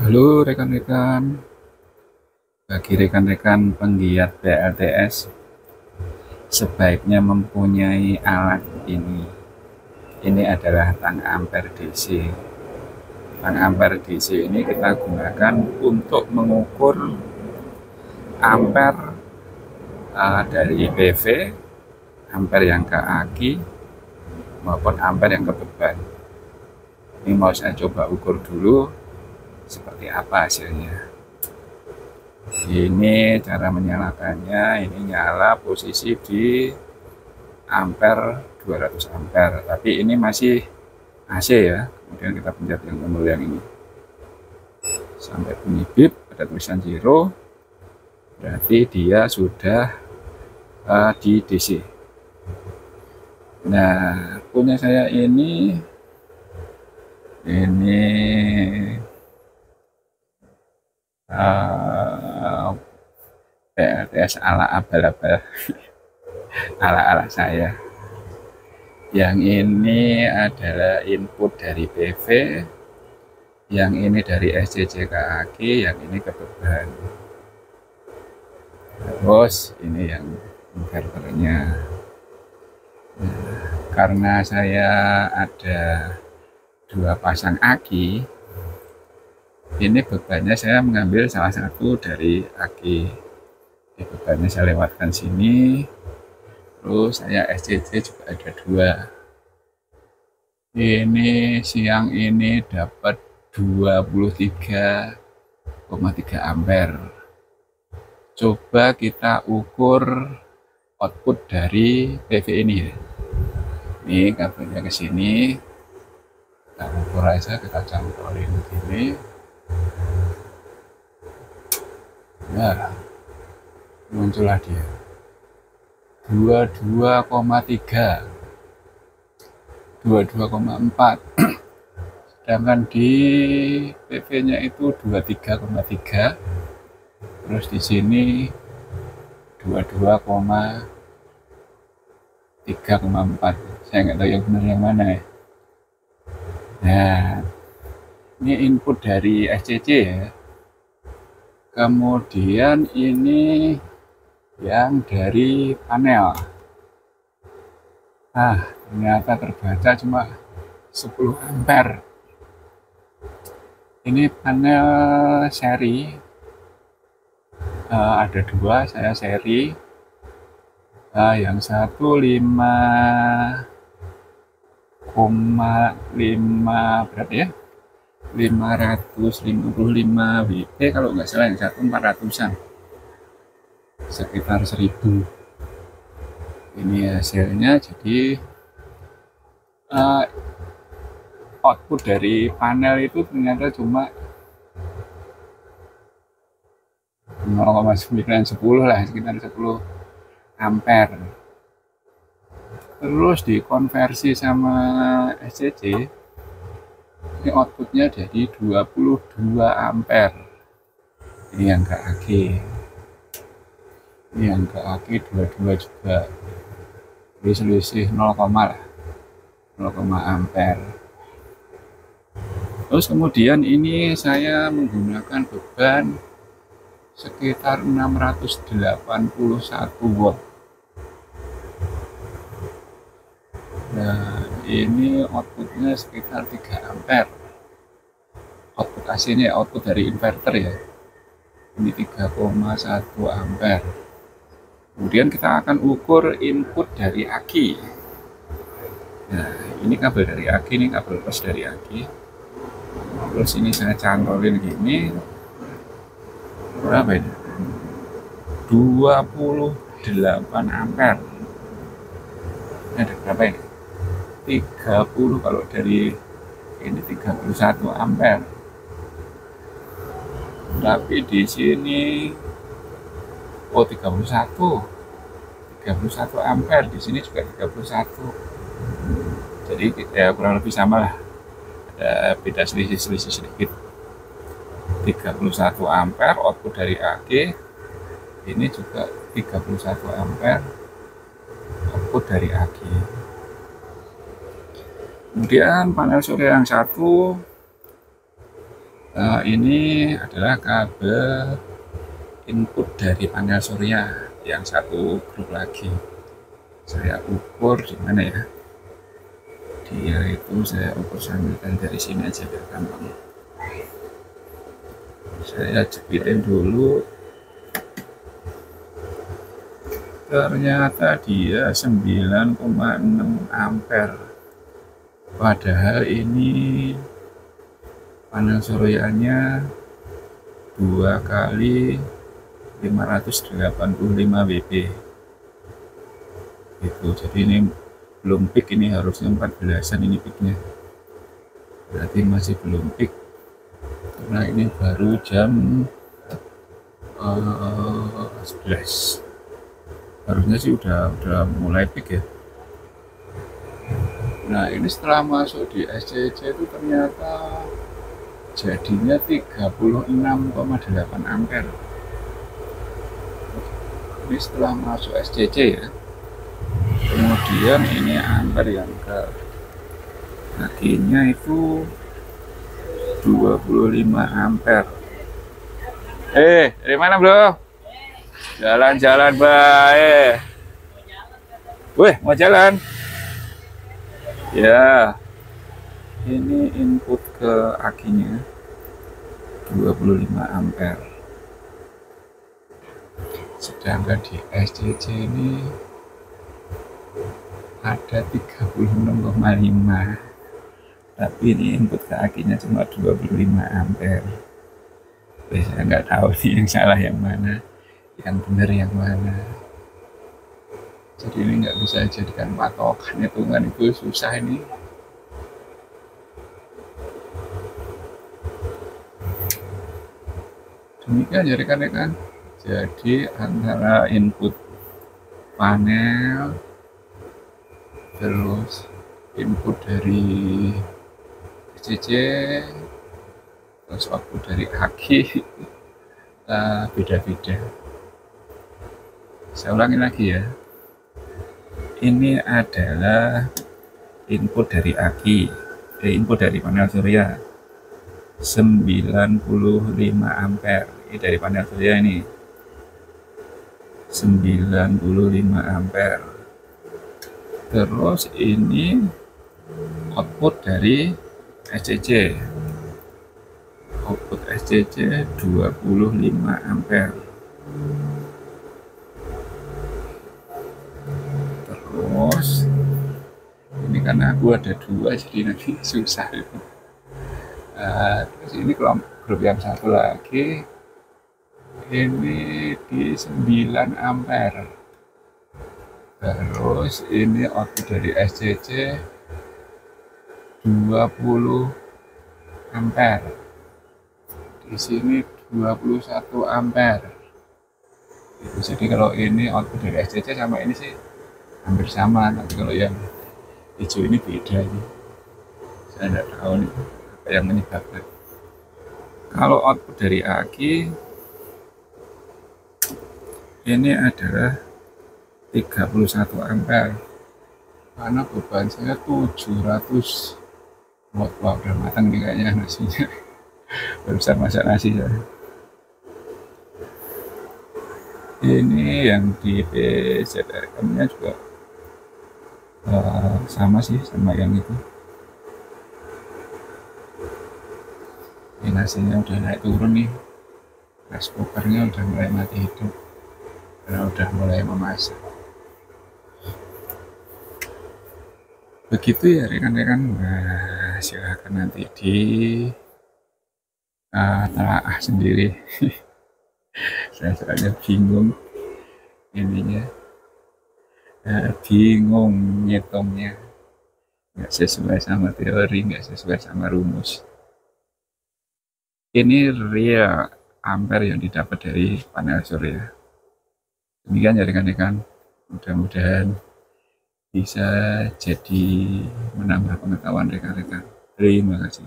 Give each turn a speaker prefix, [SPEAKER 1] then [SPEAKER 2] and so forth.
[SPEAKER 1] Halo rekan-rekan, bagi rekan-rekan penggiat PLTS, sebaiknya mempunyai alat ini. Ini adalah tang ampere DC. Tang ampere DC ini kita gunakan untuk mengukur ampere dari PV, ampere yang ke aki, maupun ampere yang ke beban. Ini mau saya coba ukur dulu seperti apa hasilnya. Ini cara menyalakannya, ini nyala posisi di ampere 200 ampere, tapi ini masih AC ya. Kemudian kita pencet yang tombol yang ini sampai bunyi bip, ada tulisan 0, berarti dia sudah di DC. Nah, punya saya ini PLTS ala abal-abal ala-ala saya. Yang ini adalah input dari PV, yang ini dari SCC ke aki, yang ini ke beban. Terus ini yang inverternya. Nah, karena saya ada 2 pasang aki, ini bebannya saya mengambil salah satu dari aki. Di bebannya saya lewatkan sini, terus saya SCC juga ada 2. Ini siang ini dapat 23,3 ampere. Coba kita ukur output dari PV ini ya. Ini kabelnya ke sini, kita ukur aja, kita cangkolin begini. Nah, muncullah dia 22,3, 22,4, sedangkan di PV nya itu 23,3, terus di sini 22,3,4. Saya nggak tahu yang benar yang mana ya. Nah, ini input dari SCC ya. Kemudian ini yang dari panel. Ternyata terbaca cuma 10 ampere. Ini panel seri, ada 2, saya seri. Yang satu 5,5 berapa ya? 555 WP kalau nggak salah, yang satu 400-an, sekitar 1000. Ini hasilnya. Jadi output dari panel itu ternyata cuma 0,910 lah, sekitar 10 ampere. Terus dikonversi sama SCC, ini outputnya jadi 22 ampere. Ini yang ke aki, ini yang ke aki 22 juga, jadi selisih 0, lah, 0, ampere. Terus kemudian ini saya menggunakan beban sekitar 681 watt. Nah, ini outputnya sekitar 3 ampere. Output AC-nya, output dari inverter ya. Ini 3,1 ampere. Kemudian kita akan ukur input dari aki. Nah, ini kabel dari aki, ini kabel plus dari aki. Terus ini saya cantolin gini. Berapa ini? 28 ampere. Ini ada berapa ini? 30, kalau dari ini 31 ampere. Tapi di sini 31 ampere, di sini juga 31. Jadi ya kurang lebih sama lah. Ada beda selisih sedikit. 31 ampere output dari AC. Ini juga 31 ampere output dari AC. Kemudian panel surya yang satu Ini adalah kabel input dari panel surya yang satu grup lagi. Saya ukur di mana ya? Dia itu saya ukur sambilkan dari sini aja biar gampang. Saya jepitin dulu. Ternyata dia 9,6 ampere. Padahal ini panel suryanya 2 kali 585 WB gitu. Jadi ini belum peak, ini harusnya 14an ini peaknya, berarti masih belum peak karena ini baru jam 11. Harusnya sih udah mulai peak ya. Nah ini setelah masuk di SCC itu ternyata jadinya 36,8 ampere. Ini setelah masuk SCC ya. Kemudian ini ampere yang ke kakinya itu 25 ampere. Dari mana bro? Jalan-jalan baik. Wih, mau jalan? Ya, ini input ke akinya 25 ampere. Sedangkan di SCC ini ada 36,5, tapi ini input ke akinya cuma 25 ampere. Saya nggak tahu nih yang salah yang mana, yang benar yang mana. Jadi ini nggak bisa dijadikan patokan, hitungan itu susah ini. Demikian ya rekan-rekan. Jadi antara input panel terus input dari SCC terus output dari aki beda-beda. Saya ulangi lagi ya. Ini adalah input dari aki, input dari panel surya 95 ampere. Ini dari panel surya ini 95 ampere. Terus ini output dari SCC. Output SCC 25 ampere. Terus ini karena aku ada dua jadi nanti susah itu. Terus ini grup yang satu lagi ini di 9 ampere. Terus ini output dari SCC 20 ampere. Di sini 21 ampere. Jadi kalau ini output dari SCC sama ini sih hampir sama, tapi kalau yang hijau ini beda ini. Saya tidak tahu nih apa yang menyebabkan. Kalau output dari aki ini adalah 31 ampere karena beban saya 700 watt. Wah, udah matang nih kayaknya nasinya. Barusan masak nasi ya. Ini yang di PZRM nya juga sama sih sama yang itu. Ini nasinya udah naik turun nih, rice cookernya udah mulai mati hidup karena udah mulai memasak. Begitu ya rekan-rekan. Nah, silahkan nanti di telaah sendiri. Saya soalnya bingung ininya, bingung ngitungnya, nggak sesuai sama teori, nggak sesuai sama rumus. Ini real ampere yang didapat dari panel surya. Demikian ya rekan-rekan, mudah-mudahan bisa jadi menambah pengetahuan rekan-rekan. Terima kasih.